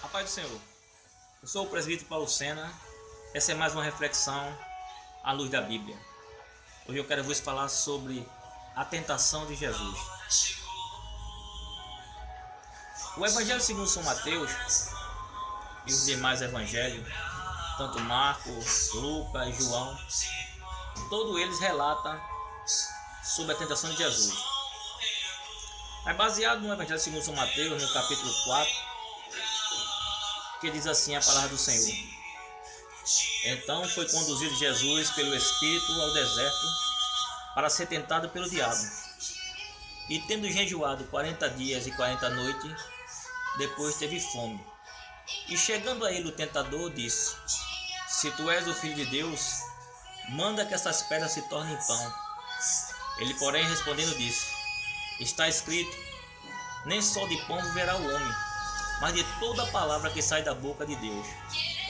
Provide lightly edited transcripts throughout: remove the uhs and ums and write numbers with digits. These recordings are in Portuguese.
A paz do Senhor. Eu sou o presbítero Paulo Sena. Essa é mais uma reflexão à luz da Bíblia. Hoje eu quero vos falar sobre a tentação de Jesus. O Evangelho segundo São Mateus e os demais evangelhos, tanto Marcos, Lucas e João, todos eles relatam sobre a tentação de Jesus. É baseado no Evangelho segundo São Mateus, no capítulo 4, que diz assim a palavra do Senhor. Então foi conduzido Jesus pelo Espírito ao deserto para ser tentado pelo diabo. E tendo jejuado 40 dias e 40 noites, depois teve fome. E chegando a ele o tentador disse: Se tu és o Filho de Deus, manda que essas pedras se tornem pão. Ele, porém, respondendo disse: Está escrito, nem só de pão viverá o homem, mas de toda a palavra que sai da boca de Deus.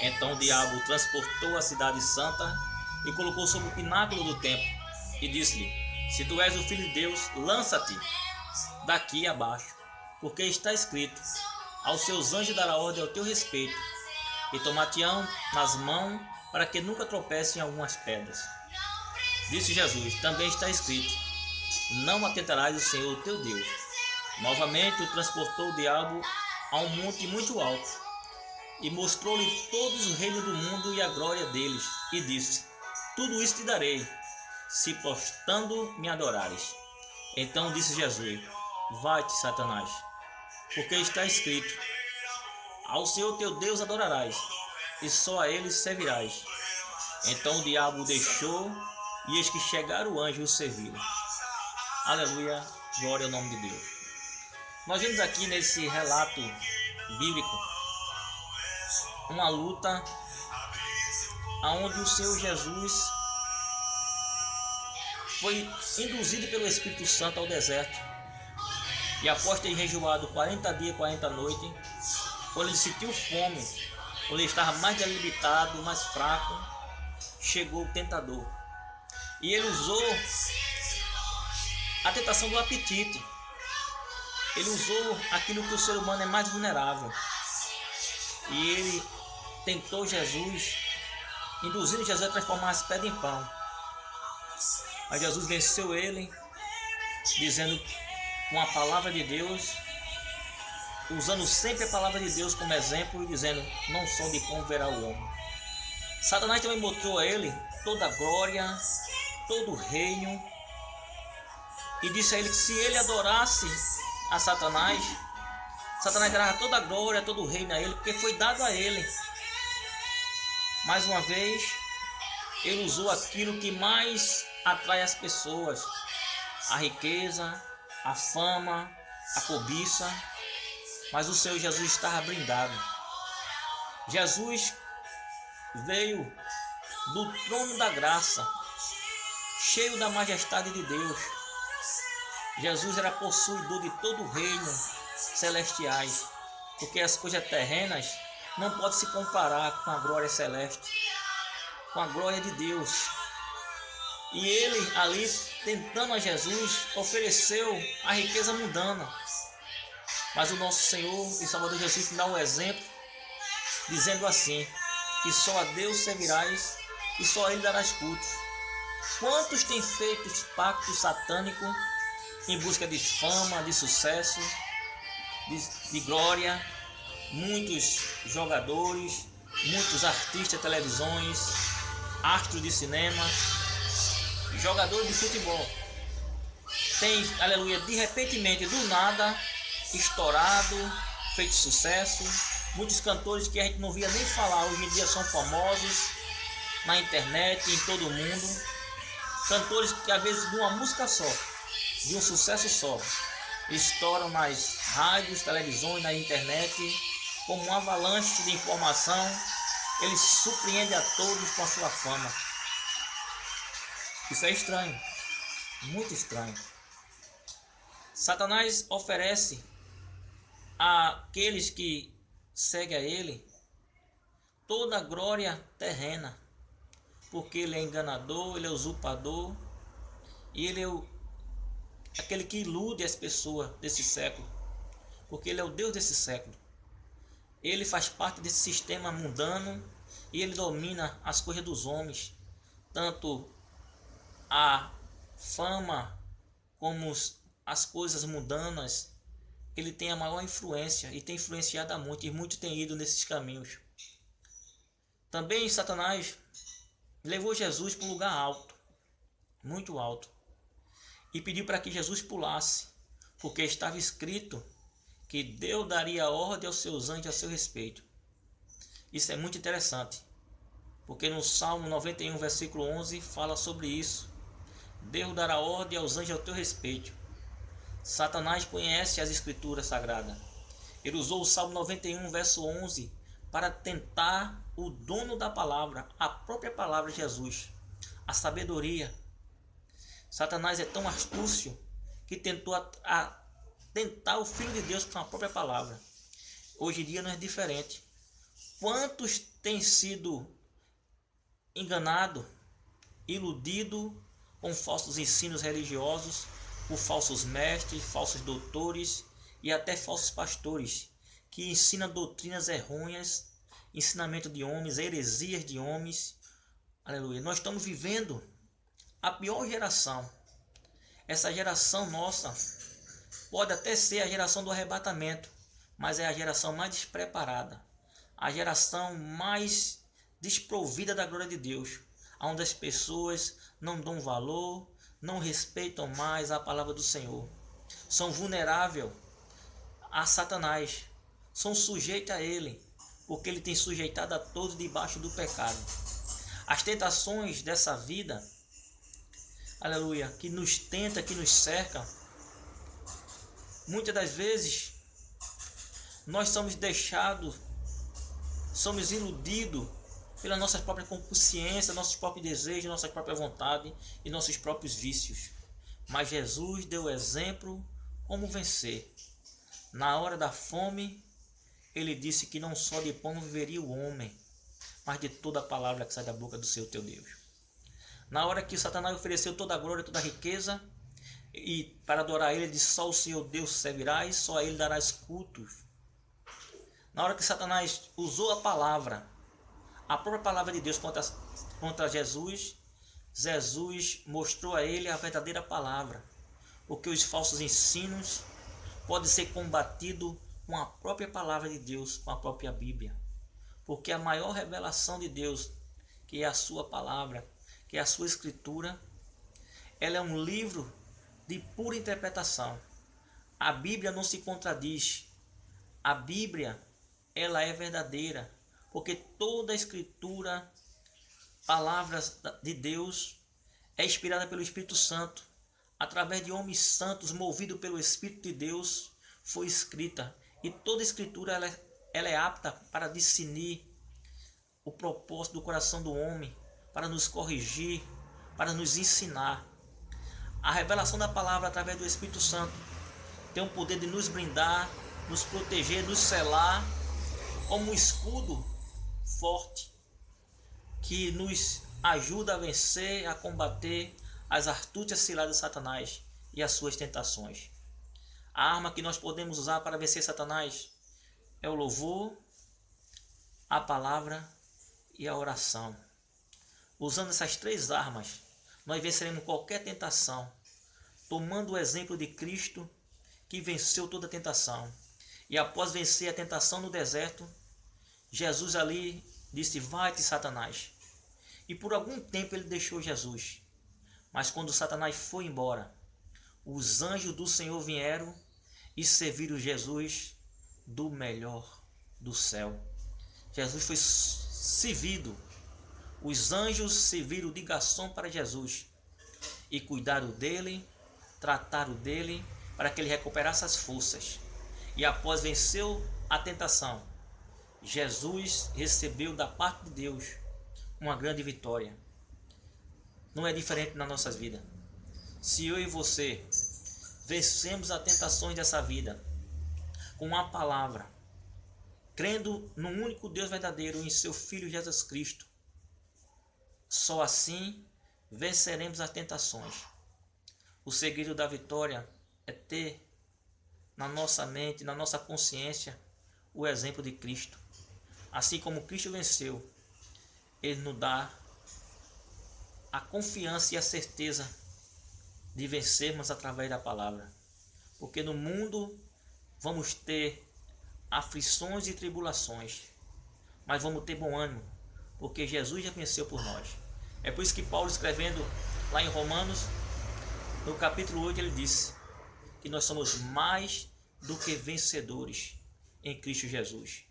Então o diabo transportou a cidade santa e colocou sobre o pináculo do templo e disse-lhe: Se tu és o Filho de Deus, lança-te daqui abaixo, porque está escrito: Aos seus anjos dará ordem ao teu respeito, e tomar-te-ão nas mãos para que nunca tropece em algumas pedras. Disse Jesus: Também está escrito: Não atentarás o Senhor teu Deus. Novamente o transportou o diabo a um monte muito alto e mostrou-lhe todos os reinos do mundo e a glória deles, e disse: Tudo isso te darei, se prostrando me adorares. Então disse Jesus: Vai-te, Satanás, porque está escrito: Ao Senhor teu Deus adorarás, e só a ele servirás. Então o diabo o deixou, e eis que chegaram o anjo e o serviram. Aleluia, glória ao nome de Deus. Nós vemos aqui nesse relato bíblico uma luta onde o Senhor Jesus foi induzido pelo Espírito Santo ao deserto. E após ter jejuado 40 dias e 40 noites, quando ele sentiu fome, quando ele estava mais debilitado, mais fraco, chegou o tentador. E ele usou a tentação do apetite. Ele usou aquilo que o ser humano é mais vulnerável. E ele tentou Jesus, induzindo Jesus a transformar as pedras em pão. Mas Jesus venceu ele, dizendo com a palavra de Deus, usando sempre a palavra de Deus como exemplo e dizendo: Não só de pão viverá o homem. Satanás também mostrou a ele toda a glória, todo o reino, e disse a ele que se ele adorasse a Satanás, Satanás dará toda a glória, todo o reino a ele, porque foi dado a ele. Mais uma vez, ele usou aquilo que mais atrai as pessoas: a riqueza, a fama, a cobiça. Mas o Senhor Jesus estava blindado. Jesus veio do trono da graça, cheio da majestade de Deus. Jesus era possuidor de todo o reino celestiais, porque as coisas terrenas não podem se comparar com a glória celeste, com a glória de Deus. E ele ali, tentando a Jesus, ofereceu a riqueza mundana. Mas o nosso Senhor e Salvador Jesus dá um exemplo, dizendo assim: que só a Deus servirás e só a Ele darás culto. Quantos têm feito os pactos satânicos em busca de fama, de sucesso, de glória? Muitos jogadores, muitos artistas de televisões, astros de cinema, jogadores de futebol, tem, aleluia, de repentemente, do nada, estourado, feito sucesso. Muitos cantores que a gente não via nem falar, hoje em dia são famosos na internet, em todo o mundo. Cantores que às vezes de uma música só, de um sucesso só, estouram nas rádios, televisões, na internet, como uma avalanche de informação. Eles surpreendem a todos com a sua fama. Isso é estranho, muito estranho. Satanás oferece àqueles que seguem a ele toda a glória terrena, porque ele é enganador, ele é usurpador, e ele é aquele que ilude as pessoas desse século, porque ele é o Deus desse século. Ele faz parte desse sistema mundano e ele domina as coisas dos homens, tanto a fama como as coisas mundanas. Ele tem a maior influência e tem influenciado a muitos, e muitos têm ido nesses caminhos. Também Satanás levou Jesus para um lugar alto, muito alto, e pediu para que Jesus pulasse, porque estava escrito que Deus daria ordem aos seus anjos a seu respeito. Isso é muito interessante, porque no Salmo 91, versículo 11, fala sobre isso. Deus dará ordem aos anjos ao teu respeito. Satanás conhece as escrituras sagradas. Ele usou o Salmo 91, verso 11, para tentar o dono da palavra, a própria palavra de Jesus, a sabedoria. Satanás é tão astúcio que tentou tentar o Filho de Deus com a própria palavra. Hoje em dia não é diferente. Quantos têm sido enganados, iludidos com falsos ensinos religiosos, por falsos mestres, falsos doutores e até falsos pastores, que ensinam doutrinas errôneas, ensinamento de homens, heresias de homens. Aleluia. Nós estamos vivendo a pior geração. Essa geração nossa pode até ser a geração do arrebatamento, mas é a geração mais despreparada, a geração mais desprovida da glória de Deus, onde as pessoas não dão valor, não respeitam mais a palavra do Senhor, são vulneráveis a Satanás, são sujeitos a ele, porque ele tem sujeitado a todos debaixo do pecado. As tentações dessa vida, aleluia, que nos tenta, que nos cerca, muitas das vezes nós somos deixados, somos iludidos pela nossa própria consciência, nossos próprios desejos, nossa própria vontade e nossos próprios vícios. Mas Jesus deu o exemplo como vencer. Na hora da fome, ele disse que não só de pão viveria o homem, mas de toda a palavra que sai da boca do Senhor teu Deus. Na hora que Satanás ofereceu toda a glória, toda a riqueza, e para adorar ele disse: só o Senhor Deus servirás, só a ele darás cultos. Na hora que Satanás usou a palavra, a própria palavra de Deus contra Jesus, Jesus mostrou a ele a verdadeira palavra, porque os falsos ensinos podem ser combatidos com a própria palavra de Deus, com a própria Bíblia, porque a maior revelação de Deus, que é a sua palavra, que é a sua escritura, ela é um livro de pura interpretação. A Bíblia não se contradiz. A Bíblia, ela é verdadeira, porque toda a escritura, palavras de Deus, é inspirada pelo Espírito Santo, através de homens santos, movidos pelo Espírito de Deus, foi escrita. E toda a escritura ela é apta para discernir o propósito do coração do homem, para nos corrigir, para nos ensinar. A revelação da palavra através do Espírito Santo tem o poder de nos brindar, nos proteger, nos selar como um escudo forte que nos ajuda a vencer, a combater as astúcias ciladas de Satanás e as suas tentações. A arma que nós podemos usar para vencer Satanás é o louvor, a palavra e a oração. Usando essas três armas, nós venceremos qualquer tentação, tomando o exemplo de Cristo, que venceu toda a tentação. E após vencer a tentação no deserto, Jesus ali disse: vai-te, Satanás. E por algum tempo ele deixou Jesus. Mas quando Satanás foi embora, os anjos do Senhor vieram e serviram Jesus do melhor do céu. Jesus foi servido. Os anjos serviram de garçom para Jesus e cuidaram dele, trataram dele para que ele recuperasse as forças. E após venceu a tentação, Jesus recebeu da parte de Deus uma grande vitória. Não é diferente nas nossas vidas. Se eu e você vencemos as tentações dessa vida com a palavra, crendo no único Deus verdadeiro e em seu Filho Jesus Cristo, só assim venceremos as tentações. O segredo da vitória é ter na nossa mente, na nossa consciência, o exemplo de Cristo. Assim como Cristo venceu, Ele nos dá a confiança e a certeza de vencermos através da palavra. Porque no mundo vamos ter aflições e tribulações, mas vamos ter bom ânimo, porque Jesus já venceu por nós. É por isso que Paulo, escrevendo lá em Romanos, no capítulo 8, ele disse que nós somos mais do que vencedores em Cristo Jesus.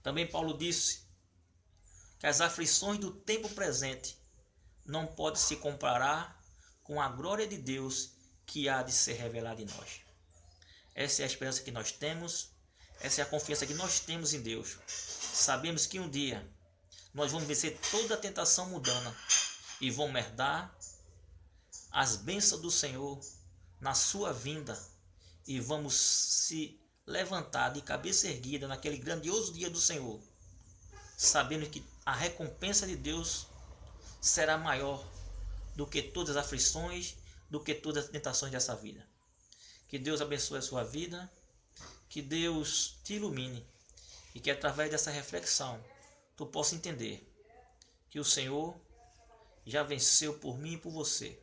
Também Paulo disse que as aflições do tempo presente não podem se comparar com a glória de Deus que há de ser revelada em nós. Essa é a esperança que nós temos, essa é a confiança que nós temos em Deus. Sabemos que um dia nós vamos vencer toda a tentação mundana e vamos herdar as bênçãos do Senhor na sua vinda e vamos se levantar de cabeça erguida naquele grandioso dia do Senhor, sabendo que a recompensa de Deus será maior do que todas as aflições, do que todas as tentações dessa vida. Que Deus abençoe a sua vida, que Deus te ilumine e que através dessa reflexão tu possa entender que o Senhor já venceu por mim e por você.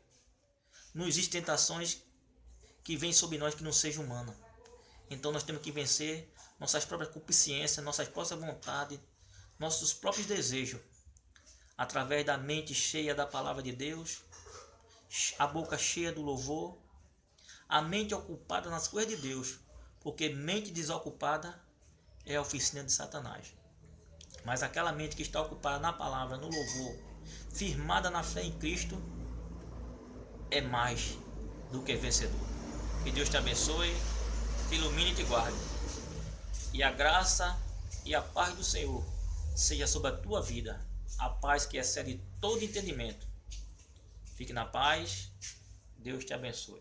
Não existem tentações que vêm sobre nós que não sejam humanas. Então nós temos que vencer nossas próprias concupiscências, nossas próprias vontades, nossos próprios desejos, através da mente cheia da palavra de Deus, a boca cheia do louvor, a mente ocupada nas coisas de Deus, porque mente desocupada é a oficina de Satanás. Mas aquela mente que está ocupada na palavra, no louvor, firmada na fé em Cristo, é mais do que vencedor. Que Deus te abençoe, te ilumine e te guarde. E a graça e a paz do Senhor seja sobre a tua vida, a paz que excede todo entendimento. Fique na paz, Deus te abençoe.